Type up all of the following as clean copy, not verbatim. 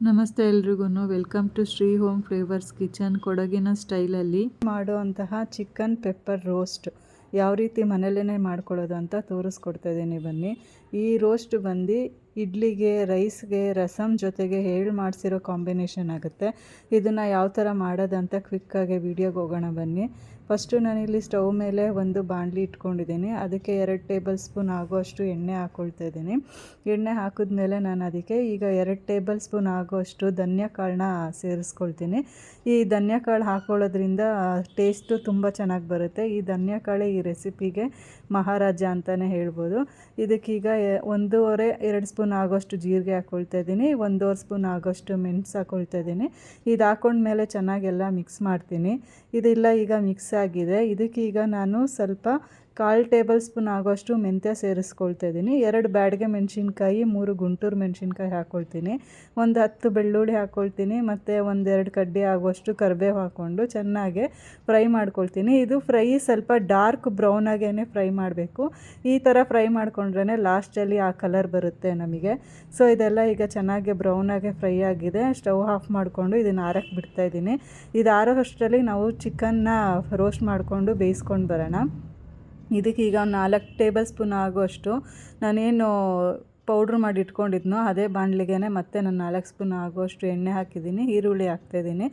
ನಮಸ್ತೆ ಎಲ್ರಿಗೂ welcome to Shri Home Flavours Kitchen. ಕೊಡಗಿನ ಸ್ಟೈಲಲ್ಲಿ ಮಾಡುವಂತಹ ಚಿಕನ್ ಪೆಪ್ಪರ್ ರೋಸ್ಟ್ ಯಾವ ರೀತಿ ಮನೆಯಲ್ಲೇ ಮಾಡ್ಕೊಳ್ಳೋದು ಅಂತ ತೋರಿಸ್ಕೊಡ್ತಾ ಇದ್ದೀನಿ. ಬನ್ನಿ. ಈ ರೋಸ್ಟ್ ಬಂದು ಇಡ್ಲಿಗೆ, ರೈಸ್ಗೆ, ರಸಮ್ ಜೊತೆಗೆ ಮಾಡಿಸಿರೋ ಕಾಂಬಿನೇಷನ್ ಆಗುತ್ತೆ. ಇದನ್ನು ಯಾವ ಥರ ಮಾಡೋದಂತ ಕ್ವಿಕ್ಕಾಗಿ ವೀಡಿಯೋಗೆ ಹೋಗೋಣ ಬನ್ನಿ. ಫಸ್ಟು ನಾನಿಲ್ಲಿ ಸ್ಟವ್ ಮೇಲೆ ಒಂದು ಬಾಣಲಿ ಇಟ್ಕೊಂಡಿದ್ದೀನಿ. ಅದಕ್ಕೆ 2 ಟೇಬಲ್ ಸ್ಪೂನ್ ಆಗೋಷ್ಟು ಎಣ್ಣೆ ಹಾಕ್ಕೊಳ್ತಾ ಇದ್ದೀನಿ. ಎಣ್ಣೆ ಹಾಕಿದ್ಮೇಲೆ ನಾನು ಅದಕ್ಕೆ ಈಗ 2 ಟೇಬಲ್ ಸ್ಪೂನ್ ಆಗೋಷ್ಟು ಧನಿಯಾ ಕಾಳನ್ನ ಸೇರಿಸ್ಕೊಳ್ತೀನಿ. ಈ ಧನಿಯಾ ಕಾಳು ಹಾಕ್ಕೊಳ್ಳೋದ್ರಿಂದ ಟೇಸ್ಟು ತುಂಬ ಚೆನ್ನಾಗಿ ಬರುತ್ತೆ. ಈ ಧನಿಯಾ ಕಾಳು ಈ ರೆಸಿಪಿಗೆ ಮಹಾರಾಜ ಅಂತಲೇ ಹೇಳ್ಬೋದು. ಇದಕ್ಕೀಗ 1.5-2 ಸ್ಪೂನ್ ಆಗೋಷ್ಟು ಜೀರಿಗೆ ಹಾಕ್ಕೊಳ್ತಾ ಇದ್ದೀನಿ. 1.5 ಸ್ಪೂನ್ ಆಗೋಷ್ಟು ಮೆಣಸು ಹಾಕ್ಕೊಳ್ತಾ ಇದ್ದೀನಿ. ಇದು ಹಾಕ್ಕೊಂಡ್ಮೇಲೆ ಚೆನ್ನಾಗೆಲ್ಲ ಮಿಕ್ಸ್ ಮಾಡ್ತೀನಿ. ಇದೆಲ್ಲ ಈಗ ಮಿಕ್ಸ್ ಆಗಿದೆ. ಇದಕ್ಕೀಗ ನಾನು ಸ್ವಲ್ಪ 1/4 ಟೇಬಲ್ ಸ್ಪೂನ್ ಆಗೋಷ್ಟು ಮೆಂತ್ಯ ಸೇರಿಸ್ಕೊಳ್ತಾ ಇದ್ದೀನಿ. 2 ಬ್ಯಾಡಗೆ ಮೆಣಸಿನ್ಕಾಯಿ, 3 ಗುಂಟೂರು ಮೆಣಸಿನ್ಕಾಯಿ ಹಾಕ್ಕೊಳ್ತೀನಿ. ಒಂದು 10 ಬೆಳ್ಳುಳ್ಳಿ ಹಾಕ್ಕೊಳ್ತೀನಿ. ಮತ್ತು 1-2 ಕಡ್ಡಿ ಆಗುವಷ್ಟು ಕರಿಬೇವು ಹಾಕ್ಕೊಂಡು ಚೆನ್ನಾಗಿ ಫ್ರೈ ಮಾಡ್ಕೊಳ್ತೀನಿ. ಇದು ಫ್ರೈ ಸ್ವಲ್ಪ ಡಾರ್ಕ್ ಬ್ರೌನ್ ಆಗೇ ಫ್ರೈ ಮಾಡಬೇಕು. ಈ ಥರ ಫ್ರೈ ಮಾಡ್ಕೊಂಡ್ರೆ ಲಾಸ್ಟಲ್ಲಿ ಆ ಕಲರ್ ಬರುತ್ತೆ ನಮಗೆ. ಸೊ ಇದೆಲ್ಲ ಈಗ ಚೆನ್ನಾಗಿ ಬ್ರೌನಾಗೆ ಫ್ರೈ ಆಗಿದೆ. ಸ್ಟವ್ ಆಫ್ ಮಾಡಿಕೊಂಡು ಇದನ್ನು ಆರಕ್ಕೆ ಬಿಡ್ತಾಯಿದ್ದೀನಿ. ಇದು ಆರೋಷ್ಟರಲ್ಲಿ ನಾವು ಚಿಕನ್ನ ರೋಸ್ಟ್ ಮಾಡಿಕೊಂಡು ಬೇಯಿಸ್ಕೊಂಡು ಬರೋಣ. ಇದಕ್ಕೀಗ 4 ಟೇಬಲ್ ಸ್ಪೂನ್ ಆಗುವಷ್ಟು ನಾನೇನು ಪೌಡ್ರ್ ಮಾಡಿ ಇಟ್ಕೊಂಡಿದ್ನೋ ಅದೇ ಬಾಣಲಿಗೆ ಮತ್ತೆ ನಾನು 4 ಸ್ಪೂನ್ ಆಗುವಷ್ಟು ಎಣ್ಣೆ ಹಾಕಿದ್ದೀನಿ. ಈರುಳ್ಳಿ ಹಾಕ್ತಾಯಿದ್ದೀನಿ.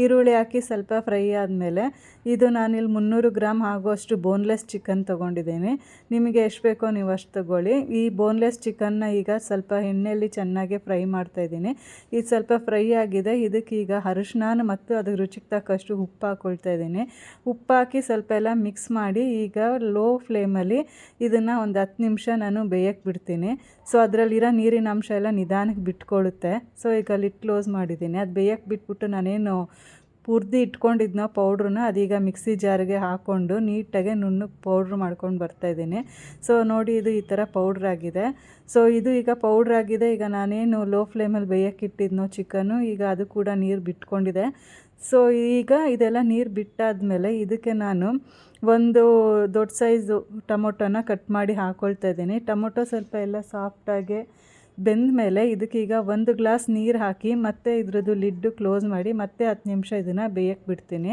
ಈರುಳ್ಳಿ ಹಾಕಿ ಸ್ವಲ್ಪ ಫ್ರೈ ಆದಮೇಲೆ ಇದು ನಾನಿಲ್ಲಿ 300 ಗ್ರಾಮ್ ಆಗುವಷ್ಟು ಬೋನ್ಲೆಸ್ ಚಿಕನ್ ತೊಗೊಂಡಿದ್ದೀನಿ. ನಿಮಗೆ ಎಷ್ಟು ಬೇಕೋ ನೀವು ಅಷ್ಟು ತೊಗೊಳ್ಳಿ. ಈ ಬೋನ್ಲೆಸ್ ಚಿಕನ್ನ ಈಗ ಸ್ವಲ್ಪ ಎಣ್ಣೆಯಲ್ಲಿ ಚೆನ್ನಾಗಿ ಫ್ರೈ ಮಾಡ್ತಾಯಿದ್ದೀನಿ. ಇದು ಸ್ವಲ್ಪ ಫ್ರೈ ಆಗಿದೆ. ಇದಕ್ಕೀಗ ಅರಿಶಿನ ಮತ್ತು ಅದಕ್ಕೆ ರುಚಿಗೆ ತಕ್ಕಷ್ಟು ಉಪ್ಪು ಹಾಕ್ಕೊಳ್ತಾ ಇದ್ದೀನಿ. ಉಪ್ಪು ಹಾಕಿ ಸ್ವಲ್ಪ ಎಲ್ಲ ಮಿಕ್ಸ್ ಮಾಡಿ ಈಗ ಲೋ ಫ್ಲೇಮಲ್ಲಿ ಇದನ್ನು ಒಂದು 10 ನಿಮಿಷ ನಾನು ಬೇಯಕ್ಕೆ ಬಿಡ್ತೀನಿ. ಸೊ ಅದರಲ್ಲಿರೋ ನೀರಿನ ಅಂಶ ಎಲ್ಲ ನಿಧಾನಕ್ಕೆ ಬಿಟ್ಕೊಳ್ಳುತ್ತೆ. ಸೊ ಈಗ ಲಿಡ್ ಕ್ಲೋಸ್ ಮಾಡಿದ್ದೀನಿ. ಅದು ಬೇಯಕ್ಕೆ ಬಿಟ್ಬಿಟ್ಟು ನಾನೇನು ಹುರಿದು ಇಟ್ಕೊಂಡಿದ್ನೋ ಪೌಡ್ರನ್ನ ಅದೀಗ ಮಿಕ್ಸಿ ಜಾರಿಗೆ ಹಾಕ್ಕೊಂಡು ನೀಟಾಗಿ ನುಣ್ಣಗೆ ಪೌಡ್ರ್ ಮಾಡ್ಕೊಂಡು ಬರ್ತಾಯಿದ್ದೀನಿ. ಸೊ ನೋಡಿ, ಇದು ಈ ಥರ ಪೌಡ್ರಾಗಿದೆ. ಸೊ ಇದು ಈಗ ಪೌಡ್ರಾಗಿದೆ. ಈಗ ನಾನೇನು ಲೋ ಫ್ಲೇಮಲ್ಲಿ ಬೇಯಕ್ಕೆ ಇಟ್ಟಿದ್ನೋ ಚಿಕನ್ನು, ಈಗ ಅದು ಕೂಡ ನೀರು ಬಿಟ್ಕೊಂಡಿದೆ. ಸೊ ಈಗ ಇದೆಲ್ಲ ನೀರು ಬಿಟ್ಟಾದಮೇಲೆ ಇದಕ್ಕೆ ನಾನು ಒಂದು ದೊಡ್ಡ ಸೈಜು ಟೊಮೊಟೊನ ಕಟ್ ಮಾಡಿ ಹಾಕ್ಕೊಳ್ತಾ ಇದ್ದೀನಿ. ಟೊಮೊಟೊ ಸ್ವಲ್ಪ ಎಲ್ಲ ಸಾಫ್ಟಾಗಿ ಬೆಂದ ಮೇಲೆ ಇದಕ್ಕೀಗ 1 ಗ್ಲಾಸ್ ನೀರು ಹಾಕಿ ಮತ್ತೆ ಇದ್ರದ್ದು ಲಿಡ್ಡು ಕ್ಲೋಸ್ ಮಾಡಿ ಮತ್ತೆ 10 ನಿಮಿಷ ಇದನ್ನು ಬೇಯಕ್ಕೆ ಬಿಡ್ತೀನಿ.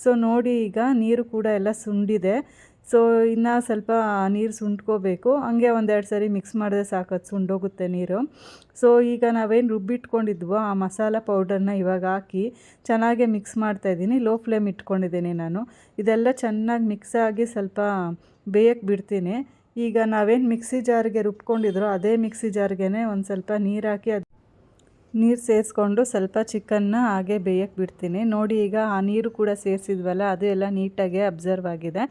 ಸೊ ನೋಡಿ, ಈಗ ನೀರು ಕೂಡ ಎಲ್ಲ ಸುಂಡಿದೆ. ಸೊ ಇನ್ನು ಸ್ವಲ್ಪ ನೀರು ಸುಂಡ್ಕೋಬೇಕು. ಹಂಗೆ 1-2 ಸರಿ ಮಿಕ್ಸ್ ಮಾಡಿದ್ರೆ ಸಾಕು, ಅದು ಸುಂಡೋಗುತ್ತೆ ನೀರು. ಸೊ ಈಗ ನಾವೇನು ರುಬ್ಬಿಟ್ಕೊಂಡಿದ್ವೋ ಆ ಮಸಾಲ ಪೌಡರ್ನ ಇವಾಗ ಹಾಕಿ ಚೆನ್ನಾಗಿ ಮಿಕ್ಸ್ ಮಾಡ್ತಾಯಿದ್ದೀನಿ. ಲೋ ಫ್ಲೇಮ್ ಇಟ್ಕೊಂಡಿದ್ದೀನಿ ನಾನು. ಇದೆಲ್ಲ ಚೆನ್ನಾಗಿ ಮಿಕ್ಸ್ ಆಗಿ ಸ್ವಲ್ಪ ಬೇಯಕ್ಕೆ ಬಿಡ್ತೀನಿ. ಈಗ ನಾವೇನು ಮಿಕ್ಸಿ ಜಾರಿಗೆ ರುಬ್ಕೊಂಡಿದ್ರೋ ಅದೇ ಮಿಕ್ಸಿ ಜಾರ್ಗೆ ಒಂದು ಸ್ವಲ್ಪ ನೀರು ಹಾಕಿ ನೀರು ಸೇರಿಸ್ಕೊಂಡು ಸ್ವಲ್ಪ ಚಿಕನ್ನ ಹಾಗೆ ಬೇಯಕ್ಕೆ ಬಿಡ್ತೀನಿ. ನೋಡಿ, ಈಗ ಆ ನೀರು ಕೂಡ ಸೇರಿಸಿದ್ವಲ್ಲ, ಅದು ಎಲ್ಲ ನೀಟಾಗಿ ಅಬ್ಸರ್ವ್ ಆಗಿದೆ.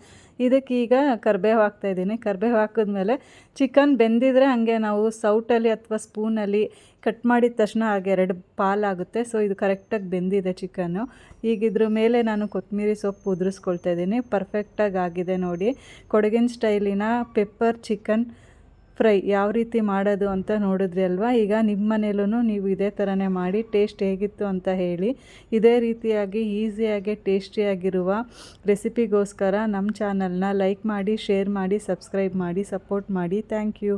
ಇದಕ್ಕೀಗ ಕರಿಬೇವು ಹಾಕ್ತಾಯಿದ್ದೀನಿ. ಕರಿಬೇವು ಹಾಕಿದ್ಮೇಲೆ ಚಿಕನ್ ಬೆಂದಿದ್ರೆ ಹಾಗೆ ನಾವು ಸೌಟಲ್ಲಿ ಅಥವಾ ಸ್ಪೂನಲ್ಲಿ ಕಟ್ ಮಾಡಿದ ತಕ್ಷಣ ಹಾಗೆ 2 ಪಾಲಾಗುತ್ತೆ. ಸೊ ಇದು ಕರೆಕ್ಟಾಗಿ ಬೆಂದಿದೆ ಚಿಕನ್ನು. ಈಗ ಇದ್ರ ಮೇಲೆ ನಾನು ಕೊತ್ತಂಬರಿ ಸೊಪ್ಪು ಉದುರಿಸ್ಕೊಳ್ತಾ ಇದ್ದೀನಿ. ಪರ್ಫೆಕ್ಟಾಗಿ ಆಗಿದೆ ನೋಡಿ. ಕೊಡಗಿನ ಸ್ಟೈಲಿನ ಪೆಪ್ಪರ್ ಚಿಕನ್ ಫ್ರೈ ಯಾವ ರೀತಿ ಮಾಡೋದು ಅಂತ ನೋಡಿದ್ರಿ ಅಲ್ವಾ. ಈಗ ನಿಮ್ಮ ಮನೇಲೂ ನೀವು ಇದೇ ಥರನೇ ಮಾಡಿ ಟೇಸ್ಟ್ ಹೇಗಿತ್ತು ಅಂತ ಹೇಳಿ. ಇದೇ ರೀತಿಯಾಗಿ ಈಸಿಯಾಗಿ ಟೇಸ್ಟಿಯಾಗಿರುವ ರೆಸಿಪಿಗೋಸ್ಕರ ನಮ್ಮ ಚಾನಲ್ನ ಲೈಕ್ ಮಾಡಿ, ಶೇರ್ ಮಾಡಿ, ಸಬ್ಸ್ಕ್ರೈಬ್ ಮಾಡಿ, ಸಪೋರ್ಟ್ ಮಾಡಿ. Thank you.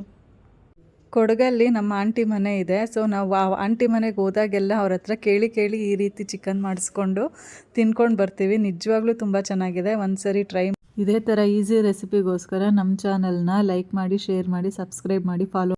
ಕೊಡಗಲ್ಲಿ ನಮ್ಮ ಆಂಟಿ ಮನೆ ಇದೆ. ಸೊ ನಾವು ಆ ಆಂಟಿ ಮನೆಗೆ ಹೋದಾಗೆಲ್ಲ ಅವ್ರ ಹತ್ರ ಕೇಳಿ ಈ ರೀತಿ ಚಿಕನ್ ಮಾಡಿಸ್ಕೊಂಡು ತಿನ್ಕೊಂಡು ಬರ್ತೀವಿ. ನಿಜವಾಗ್ಲೂ ತುಂಬ ಚೆನ್ನಾಗಿದೆ. ಒಂದು ಸರಿ ಟ್ರೈ. ಇದೇ ಥರ ಈಸಿ ರೆಸಿಪಿಗೋಸ್ಕರ ನಮ್ಮ ಚಾನಲ್ನ ಲೈಕ್ ಮಾಡಿ, ಶೇರ್ ಮಾಡಿ, ಸಬ್ಸ್ಕ್ರೈಬ್ ಮಾಡಿ, ಫಾಲೋ